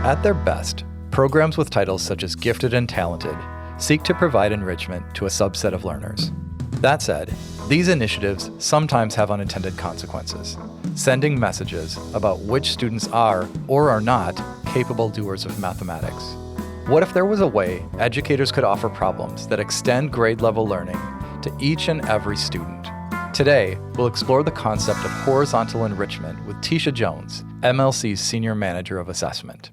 At their best, programs with titles such as Gifted and Talented seek to provide enrichment to a subset of learners. That said, these initiatives sometimes have unintended consequences, sending messages about which students are or are not capable doers of mathematics. What if there was a way educators could offer problems that extend grade-level learning to each and every student? Today, we'll explore the concept of horizontal enrichment with Tisha Jones, MLC's Senior Manager of Assessment.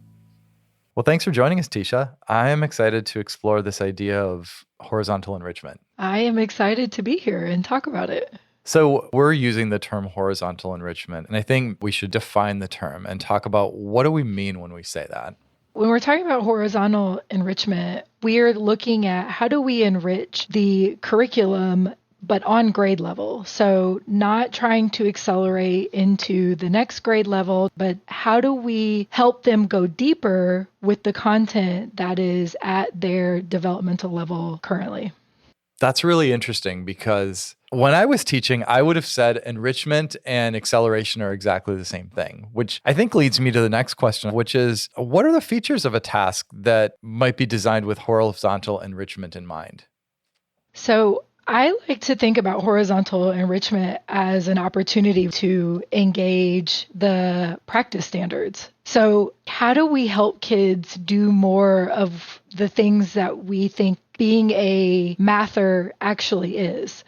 Well, thanks for joining us, Tisha. I am excited to explore this idea of horizontal enrichment. I am excited to be here and talk about it. So we're using the term horizontal enrichment, and I think we should define the term and talk about what do we mean when we say that. When we're talking about horizontal enrichment, we're looking at how do we enrich the curriculum but on grade level. So not trying to accelerate into the next grade level, but how do we help them go deeper with the content that is at their developmental level currently? That's really interesting because when I was teaching, I would have said enrichment and acceleration are exactly the same thing, which I think leads me to the next question, which is what are the features of a task that might be designed with horizontal enrichment in mind? So I like to think about horizontal enrichment as an opportunity to engage the practice standards. So how do we help kids do more of the things that we think being a mather actually is?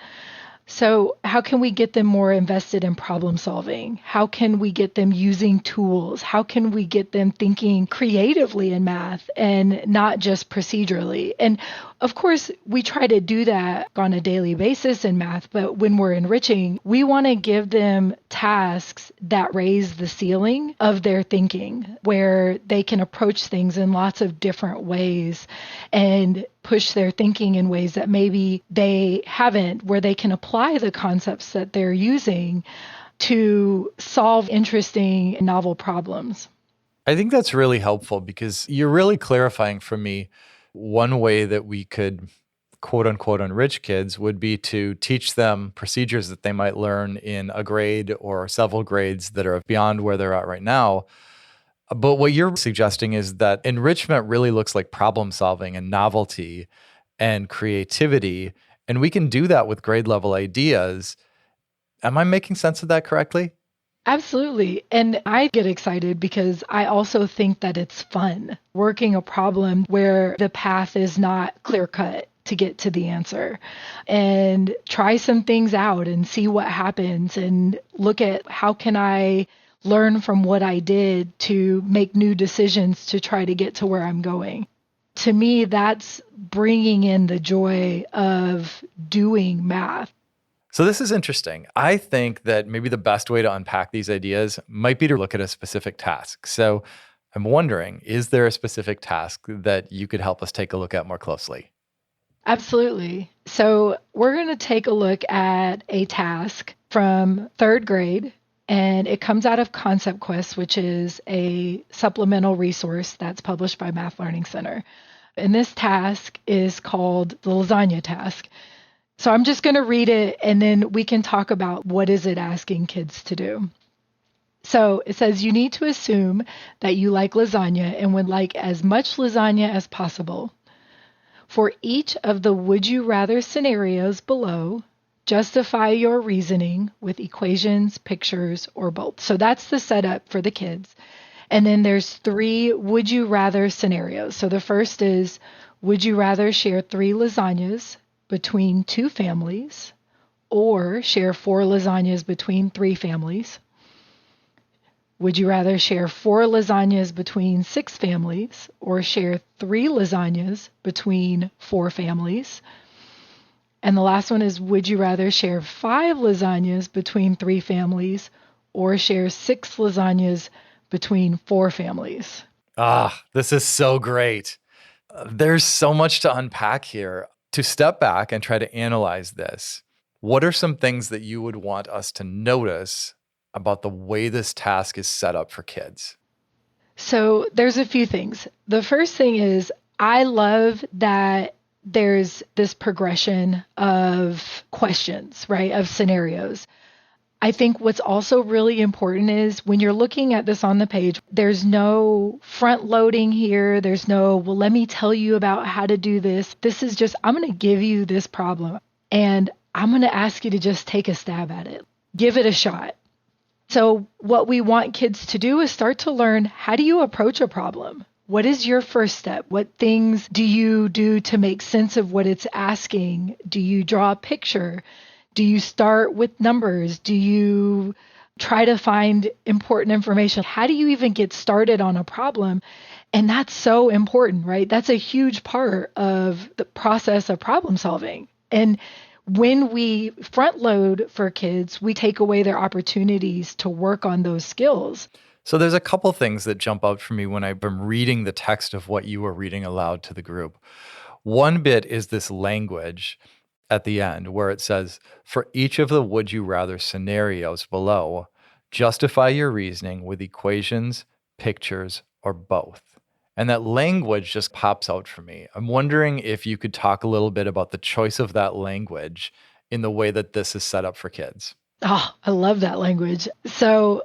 So how can we get them more invested in problem solving? How can we get them using tools? How can we get them thinking creatively in math and not just procedurally? And of course, we try to do that on a daily basis in math, but when we're enriching, we want to give them tasks that raise the ceiling of their thinking, where they can approach things in lots of different ways and push their thinking in ways that maybe they haven't, where they can apply the concepts that they're using to solve interesting and novel problems. I think that's really helpful because you're really clarifying for me one way that we could quote unquote enrich kids would be to teach them procedures that they might learn in a grade or several grades that are beyond where they're at right now. But what you're suggesting is that enrichment really looks like problem solving and novelty and creativity. And we can do that with grade level ideas. Am I making sense of that correctly? Absolutely. And I get excited because I also think that it's fun working a problem where the path is not clear cut to get to the answer, and try some things out and see what happens and look at how can I learn from what I did to make new decisions to try to get to where I'm going. To me, that's bringing in the joy of doing math. So this is interesting. I think that maybe the best way to unpack these ideas might be to look at a specific task. So I'm wondering, is there a specific task that you could help us take a look at more closely? Absolutely. So we're going to take a look at a task from third grade, and it comes out of Concept Quest, which is a supplemental resource that's published by Math Learning Center. And this task is called the lasagna task. So I'm just going to read it, and then we can talk about what is it asking kids to do. So it says you need to assume that you like lasagna and would like as much lasagna as possible. For each of the would you rather scenarios below, justify your reasoning with equations, pictures, or both. So that's the setup for the kids. And then there's 3 would you rather scenarios. So the first is, would you rather share 3 lasagnas between 2 families, or share 4 lasagnas between 3 families? Would you rather share 4 lasagnas between 6 families, or share 3 lasagnas between 4 families? And the last one is, would you rather share 5 lasagnas between 3 families, or share 6 lasagnas between 4 families? This is so great. There's so much to unpack here. To step back and try to analyze this, what are some things that you would want us to notice about the way this task is set up for kids? So there's a few things. The first thing is I love that there's this progression of questions, right, of scenarios. I think what's also really important is when you're looking at this on the page, there's no front loading here. There's no, well, let me tell you about how to do this. This is just, I'm going to give you this problem and I'm going to ask you to just take a stab at it. Give it a shot. So what we want kids to do is start to learn, how do you approach a problem? What is your first step? What things do you do to make sense of what it's asking? Do you draw a picture? Do you start with numbers? Do you try to find important information? How do you even get started on a problem? And that's so important, right? That's a huge part of the process of problem solving. And when we front load for kids, we take away their opportunities to work on those skills. So there's a couple things that jump out for me when I've been reading the text of what you were reading aloud to the group. One bit is this language at the end where it says, for each of the would you rather scenarios below, justify your reasoning with equations, pictures, or both. And that language just pops out for me. I'm wondering if you could talk a little bit about the choice of that language in the way that this is set up for kids. Oh, I love that language. So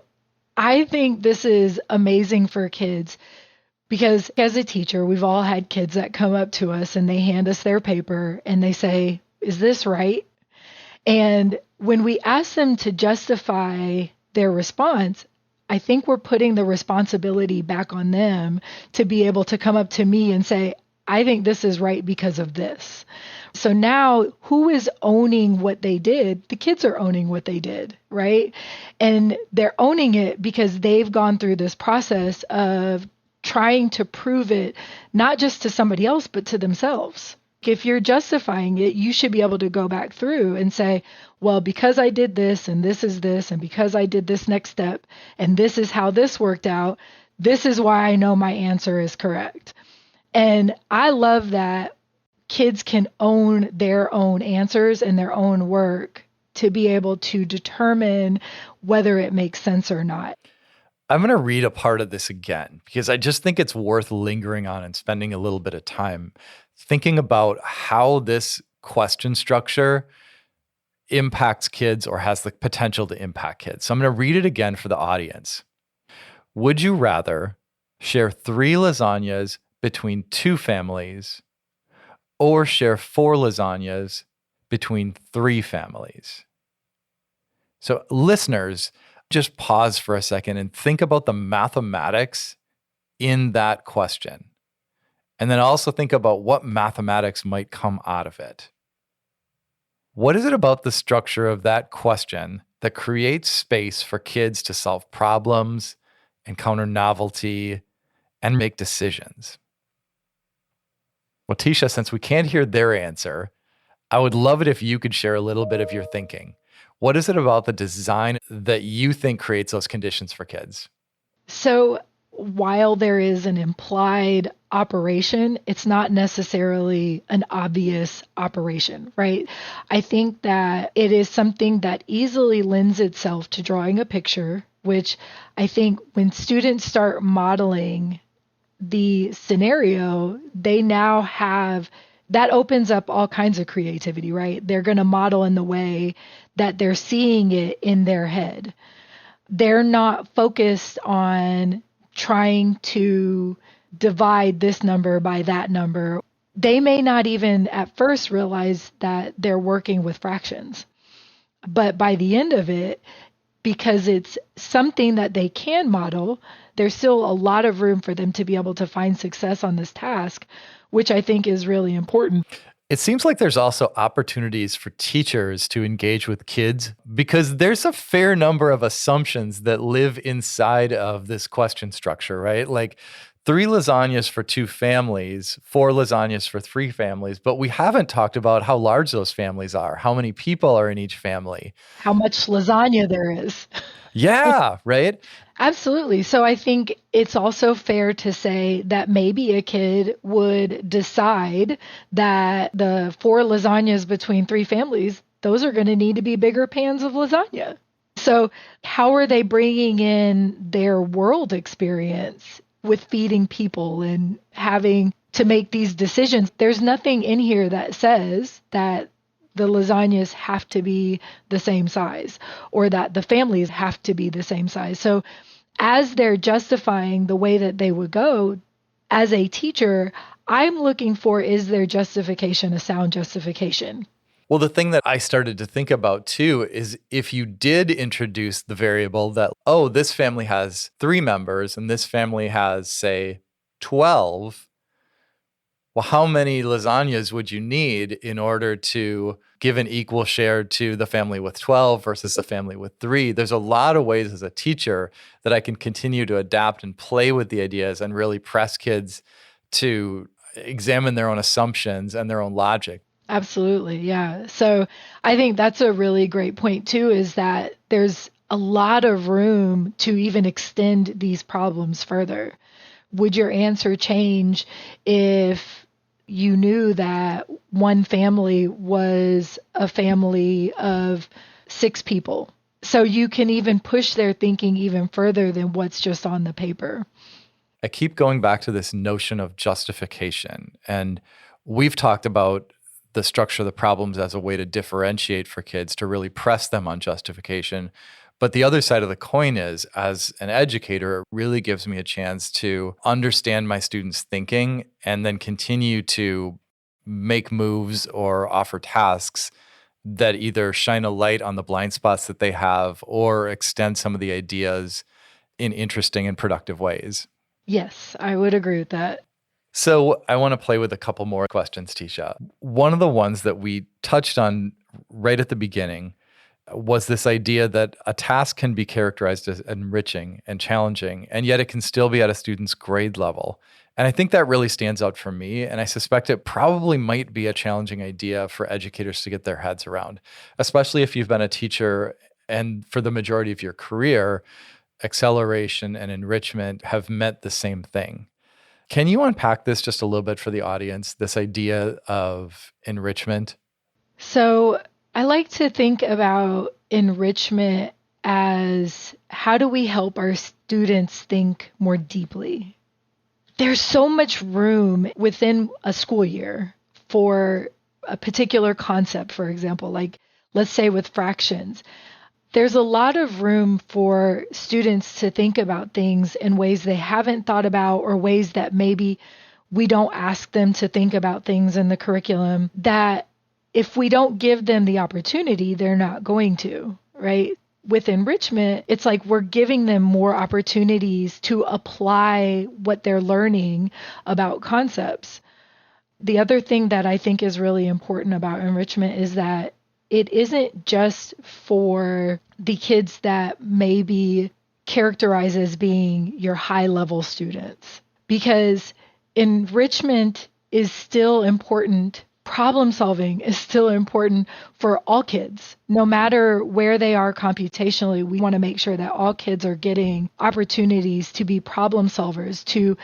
I think this is amazing for kids because as a teacher, we've all had kids that come up to us and they hand us their paper and they say, is this right? And when we ask them to justify their response, I think we're putting the responsibility back on them to be able to come up to me and say, I think this is right because of this. So now who is owning what they did? The kids are owning what they did, right? And they're owning it because they've gone through this process of trying to prove it, not just to somebody else, but to themselves. If you're justifying it, you should be able to go back through and say, well, because I did this and this is this, and because I did this next step, and this is how this worked out, this is why I know my answer is correct. And I love that kids can own their own answers and their own work to be able to determine whether it makes sense or not. I'm going to read a part of this again because I just think it's worth lingering on and spending a little bit of time thinking about how this question structure impacts kids or has the potential to impact kids. So I'm going to read it again for the audience. Would you rather share 3 lasagnas between 2 families or share 4 lasagnas between 3 families? So listeners, just pause for a second and think about the mathematics in that question. And then also think about what mathematics might come out of it. What is it about the structure of that question that creates space for kids to solve problems, encounter novelty, and make decisions? Well, Tisha, since we can't hear their answer, I would love it if you could share a little bit of your thinking. What is it about the design that you think creates those conditions for kids? So while there is an implied operation, it's not necessarily an obvious operation, right? I think that it is something that easily lends itself to drawing a picture, which I think when students start modeling the scenario, they now have, that opens up all kinds of creativity, right? They're going to model in the way that they're seeing it in their head. They're not focused on trying to divide this number by that number. They may not even at first realize that they're working with fractions. But by the end of it, because it's something that they can model, there's still a lot of room for them to be able to find success on this task, which I think is really important. It seems like there's also opportunities for teachers to engage with kids because there's a fair number of assumptions that live inside of this question structure, right? Like 3 lasagnas for 2 families, 4 lasagnas for 3 families, but we haven't talked about how large those families are, how many people are in each family, how much lasagna there is. Yeah, right? Absolutely. So I think it's also fair to say that maybe a kid would decide that the 4 lasagnas between 3 families, those are going to need to be bigger pans of lasagna. So how are they bringing in their world experience with feeding people and having to make these decisions? There's nothing in here that says that the lasagnas have to be the same size or that the families have to be the same size. So as they're justifying the way that they would go, as a teacher, I'm looking for, is their justification a sound justification? Well, the thing that I started to think about too is if you did introduce the variable that, oh, this family has 3 members and this family has, say, 12, well, how many lasagnas would you need in order to give an equal share to the family with 12 versus the family with 3? There's a lot of ways as a teacher that I can continue to adapt and play with the ideas and really press kids to examine their own assumptions and their own logic. Absolutely. Yeah. So I think that's a really great point too, is that there's a lot of room to even extend these problems further. Would your answer change if you knew that one family was a family of 6 people? So you can even push their thinking even further than what's just on the paper. I keep going back to this notion of justification. And we've talked about the structure of the problems as a way to differentiate for kids, to really press them on justification. But the other side of the coin is, as an educator, it really gives me a chance to understand my students' thinking and then continue to make moves or offer tasks that either shine a light on the blind spots that they have or extend some of the ideas in interesting and productive ways. Yes, I would agree with that. So I want to play with a couple more questions, Tisha. One of the ones that we touched on right at the beginning was this idea that a task can be characterized as enriching and challenging, and yet it can still be at a student's grade level. And I think that really stands out for me, and I suspect it probably might be a challenging idea for educators to get their heads around, especially if you've been a teacher and for the majority of your career, acceleration and enrichment have meant the same thing. Can you unpack this just a little bit for the audience, this idea of enrichment? So I like to think about enrichment as, how do we help our students think more deeply? There's so much room within a school year for a particular concept, for example, like let's say with fractions. There's a lot of room for students to think about things in ways they haven't thought about, or ways that maybe we don't ask them to think about things in the curriculum, that if we don't give them the opportunity, they're not going to, right? With enrichment, it's like we're giving them more opportunities to apply what they're learning about concepts. The other thing that I think is really important about enrichment is that it isn't just for the kids that maybe characterize as being your high level students, because enrichment is still important. Problem solving is still important for all kids, no matter where they are computationally. We want to make sure that all kids are getting opportunities to be problem solvers, to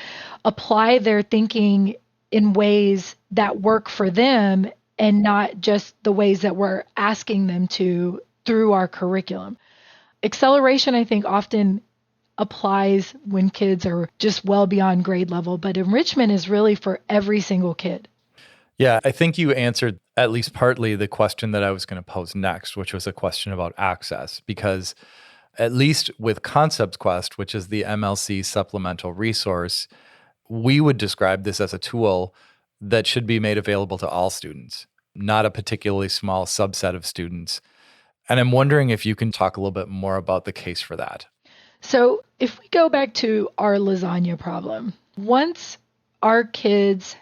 apply their thinking in ways that work for them and not just the ways that we're asking them to through our curriculum. Acceleration, I think, often applies when kids are just well beyond grade level, but enrichment is really for every single kid. Yeah, I think you answered at least partly the question that I was going to pose next, which was a question about access, because at least with Concepts Quest, which is the MLC supplemental resource, we would describe this as a tool that should be made available to all students, not a particularly small subset of students. And I'm wondering if you can talk a little bit more about the case for that. So if we go back to our lasagna problem, once our kids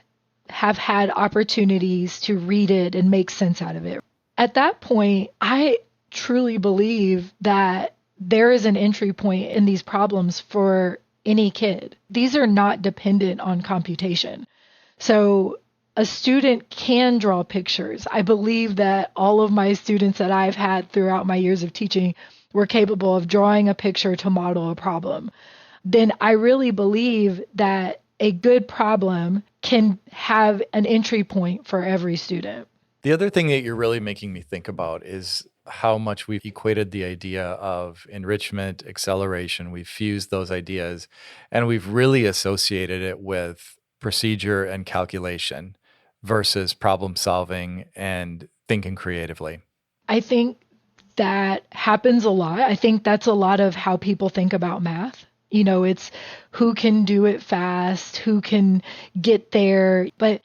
have had opportunities to read it and make sense out of it, at that point, I truly believe that there is an entry point in these problems for any kid. These are not dependent on computation. So a student can draw pictures. I believe that all of my students that I've had throughout my years of teaching were capable of drawing a picture to model a problem. Then I really believe that a good problem can have an entry point for every student. The other thing that you're really making me think about is how much we've equated the idea of enrichment, acceleration. We've fused those ideas and we've really associated it with procedure and calculation versus problem solving and thinking creatively? I think that happens a lot. I think that's a lot of how people think about math. It's who can do it fast, who can get there. But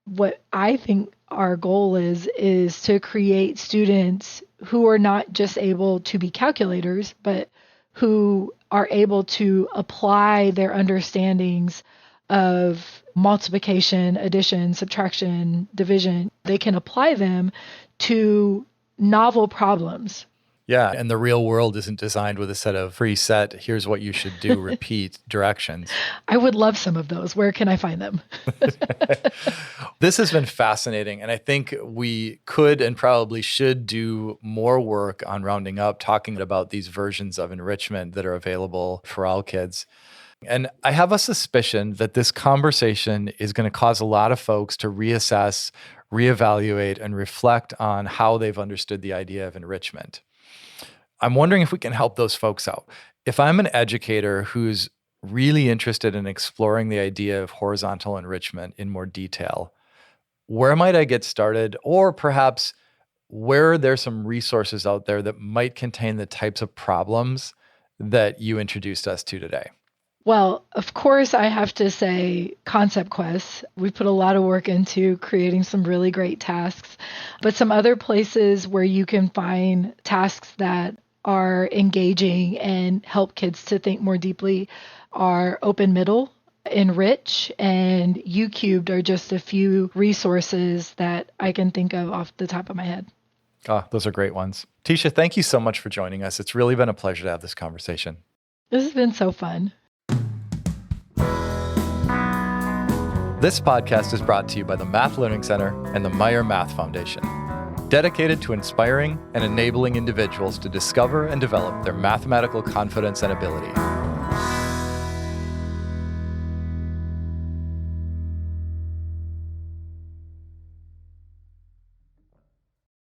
what I think our goal is to create students who are not just able to be calculators, but who are able to apply their understandings of multiplication, addition, subtraction, division. They can apply them to novel problems. Yeah, and the real world isn't designed with a set of preset, here's what you should do, repeat directions. I would love some of those. Where can I find them? This has been fascinating, and I think we could and probably should do more work on rounding up, talking about these versions of enrichment that are available for all kids. And I have a suspicion that this conversation is going to cause a lot of folks to reassess, reevaluate, and reflect on how they've understood the idea of enrichment. I'm wondering if we can help those folks out. If I'm an educator who's really interested in exploring the idea of horizontal enrichment in more detail, where might I get started? Or perhaps where are there some resources out there that might contain the types of problems that you introduced us to today? Well, of course, I have to say Concept Quest. We put a lot of work into creating some really great tasks, but some other places where you can find tasks that are engaging and help kids to think more deeply are Open Middle, Enrich, and UCubed are just a few resources that I can think of off the top of my head. Oh, those are great ones. Tisha, thank you so much for joining us. It's really been a pleasure to have this conversation. This has been so fun. This podcast is brought to you by the Math Learning Center and the Meyer Math Foundation, dedicated to inspiring and enabling individuals to discover and develop their mathematical confidence and ability.